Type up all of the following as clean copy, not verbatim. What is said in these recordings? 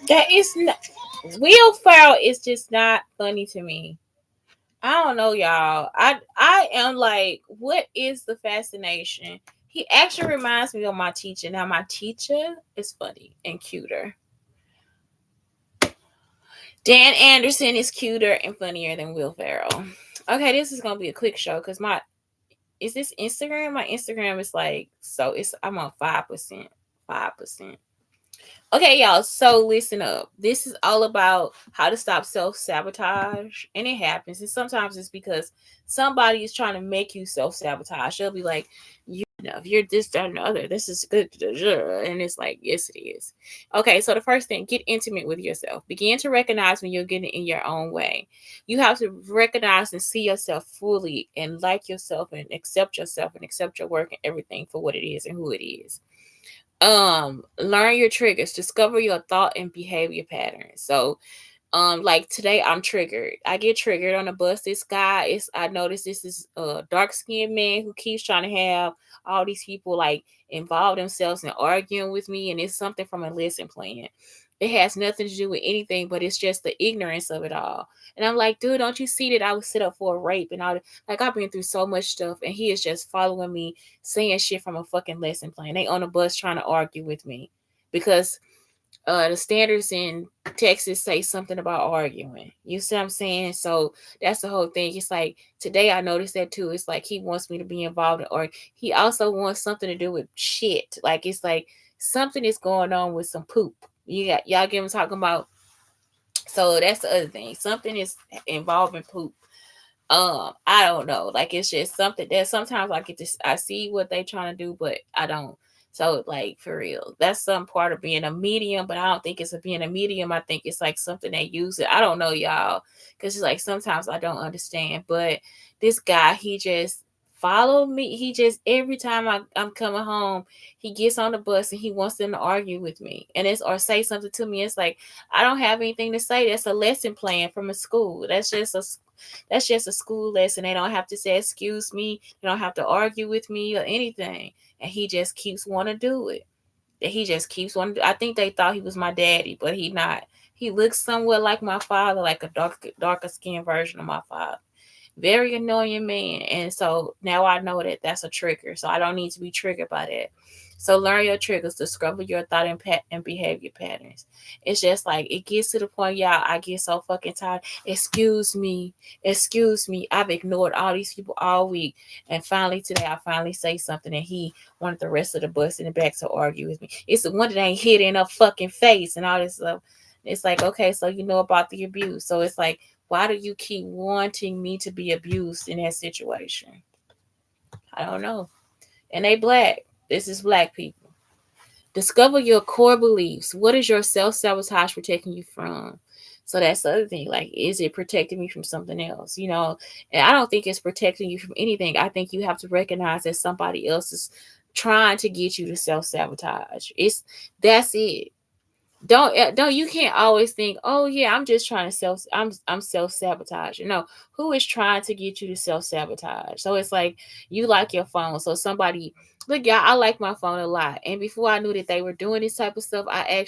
That is not. Will Ferrell is just not funny to me. I don't know, y'all. I am like, what is the fascination? He actually reminds me of my teacher. Now my teacher is funny and cuter. Dan Anderson is cuter and funnier than Will Ferrell. Okay, this is gonna be a quick show because my is this Instagram? My Instagram is like so it's I'm on 5%. 5%. Okay, y'all. So listen up. This is all about how to stop self sabotage, and it happens. And sometimes it's because somebody is trying to make you self sabotage. They'll be like, "You know, if you're this, that, and the other, this is good," and it's like, "Yes, it is." Okay, so the first thing, get intimate with yourself. Begin to recognize when you're getting in your own way. You have to recognize and see yourself fully, and like yourself, and accept your work and everything for what it is and who it is. Learn your triggers, discover your thought and behavior patterns. So like today I'm triggered. I get triggered on the bus. This guy is, I noticed this is a dark skinned man who keeps trying to have all these people like involve themselves in arguing with me, and it's something from a lesson plan. It has nothing to do with anything, but it's just the ignorance of it all. And I'm like, dude, don't you see that I was set up for a rape and all? Like, I've been through so much stuff, and he is just following me, saying shit from a fucking lesson plan. They on the bus trying to argue with me because the standards in Texas say something about arguing. You see what I'm saying? So that's the whole thing. It's like today I noticed that too. It's like he wants me to be involved in, or he also wants something to do with shit. Like it's like something is going on with some poop. You got y'all get him talking about. So that's the other thing. Something is involving poop. I don't know. Like it's just something that sometimes I get this. I see what they trying to do, but I don't. So like for real, that's some part of being a medium, but I don't think it's a being a medium. I think it's like something they use it. I don't know, y'all, because it's like sometimes I don't understand. But this guy, he just followed me. He just every time I'm coming home, he gets on the bus and he wants them to argue with me, and it's or say something to me. It's like I don't have anything to say. That's a lesson plan from a school. That's just a school lesson. They don't have to say excuse me. They don't have to argue with me or anything. And he just keeps wanting to do it. That he just keeps wanting to. I think they thought he was my daddy, but he not. He looks somewhat like my father, like a darker skinned version of my father. Very annoying man. And so now I know that that's a trigger. So I don't need to be triggered by that. So learn your triggers, discover your thought and behavior patterns. It's just like it gets to the point, y'all. I get so fucking tired. Excuse me. I've ignored all these people all week, and finally today I finally say something, and he wanted the rest of the bus in the back to argue with me. It's the one that ain't hit in her fucking face and all this stuff. It's like, okay, so you know about the abuse. So it's like, why do you keep wanting me to be abused in that situation? I don't know. And they black. This is black people. Discover your core beliefs. What is your self sabotage protecting you from? So that's the other thing. Like, is it protecting me from something else? And I don't think it's protecting you from anything. I think you have to recognize that somebody else is trying to get you to self sabotage. That's it. Don't you can't always think, oh yeah, I'm just trying to I'm self sabotage. No, who is trying to get you to self sabotage? So it's like you like your phone. So somebody look, y'all, I like my phone a lot. And before I knew that they were doing this type of stuff, I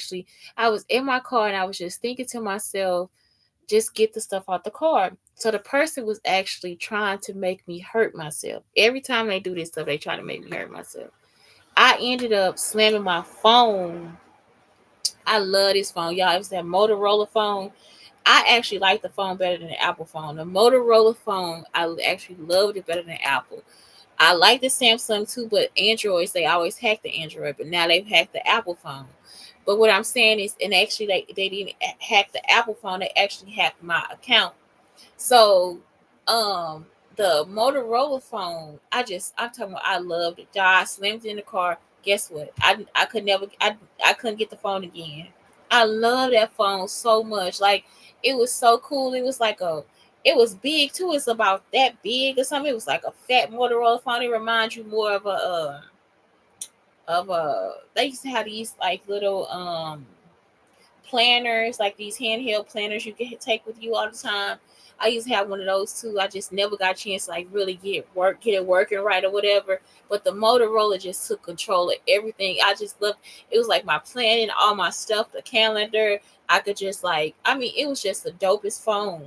was in my car and I was just thinking to myself, just get the stuff out the car. So the person was actually trying to make me hurt myself. Every time they do this stuff, they try to make me hurt myself. I ended up slamming my phone. I love this phone, y'all. It was that Motorola phone. I actually like the phone better than the Apple phone. The Motorola phone, I actually loved it better than Apple. I like the Samsung too, but Androids, they always hack the Android, but now they've hacked the Apple phone. But what I'm saying is, and actually they didn't hack the Apple phone, they actually hacked my account. So, um, the Motorola phone, I'm talking about, I loved it. Y'all, I slammed it in the car. Guess what? I could never, I couldn't get the phone again. I love that phone so much. Like, it was so cool. It was big too. It's about that big or something. It was like a fat Motorola phone. It reminds you more of a. They used to have these like little planners, like these handheld planners you can take with you all the time. I used to have one of those too. I just never got a chance to like really get it working right or whatever. But the Motorola just took control of everything. I just loved it. Was like my planning, all my stuff, the calendar. I could just like, I mean, it was just the dopest phone.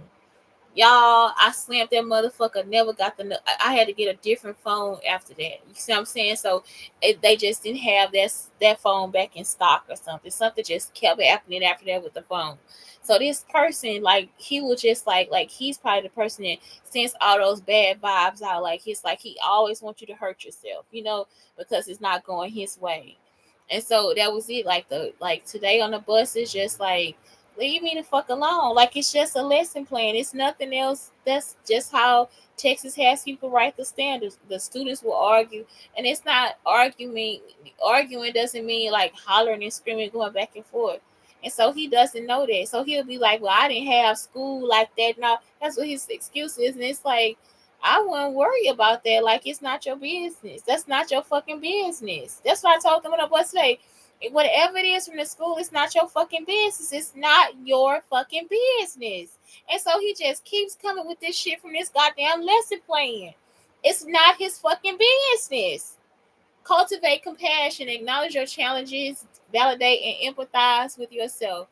Y'all, I slammed that motherfucker. Never got I had to get a different phone after that. You see what I'm saying? So they just didn't have that phone back in stock or something. Something just kept happening after that with the phone. So this person, like, he was just like he's probably the person that sends all those bad vibes out. Like he's like he always wants you to hurt yourself, because it's not going his way. And so that was it. Like today on the bus is just like, leave me the fuck alone. Like it's just a lesson plan. It's nothing else. That's just how Texas has people write the standards. The students will argue, and it's not arguing. Arguing doesn't mean like hollering and screaming, going back and forth. And so he doesn't know that. So he'll be like, "Well, I didn't have school like that." Now that's what his excuse is, and it's like, I wouldn't worry about that. Like it's not your business. That's not your fucking business. That's what I told them on the bus today. Whatever it is from the school, it's not your fucking business. It's not your fucking business. And so he just keeps coming with this shit from this goddamn lesson plan. It's not his fucking business. Cultivate compassion, acknowledge your challenges, validate and empathize with yourself.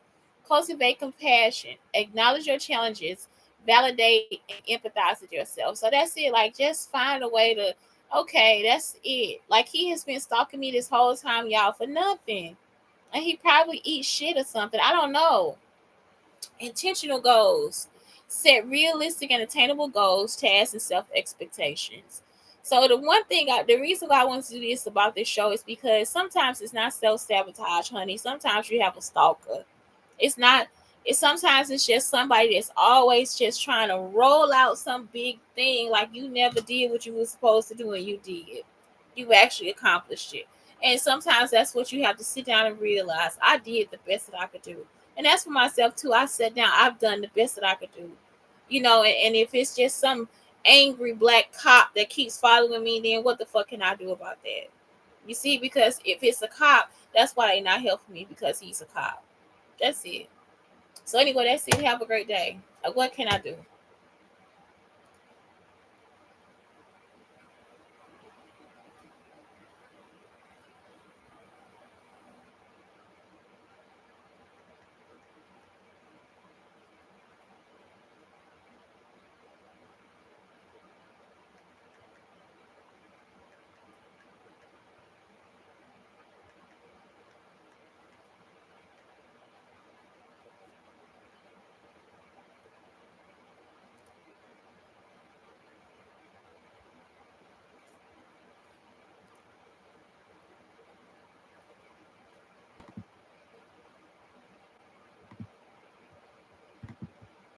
Cultivate compassion, acknowledge your challenges, validate and empathize with yourself. So that's it. Like, just find a way to, okay, that's it. Like, he has been stalking me this whole time, y'all, for nothing. And he probably eats shit or something. I don't know. Intentional goals. Set realistic and attainable goals, tasks, and self expectations. So the reason why I want to do this about this show is because sometimes it's not self sabotage, honey. Sometimes you have a stalker. It's not. It's sometimes it's just somebody that's always just trying to roll out some big thing like you never did what you were supposed to do and you did. You actually accomplished it. And sometimes that's what you have to sit down and realize. I did the best that I could do. And that's for myself too. I sat down, I've done the best that I could do. And if it's just some angry black cop that keeps following me, then what the fuck can I do about that? You see, because if it's a cop, that's why they're not helping me, because he's a cop. That's it. So anyway, that's it. Have a great day. What can I do?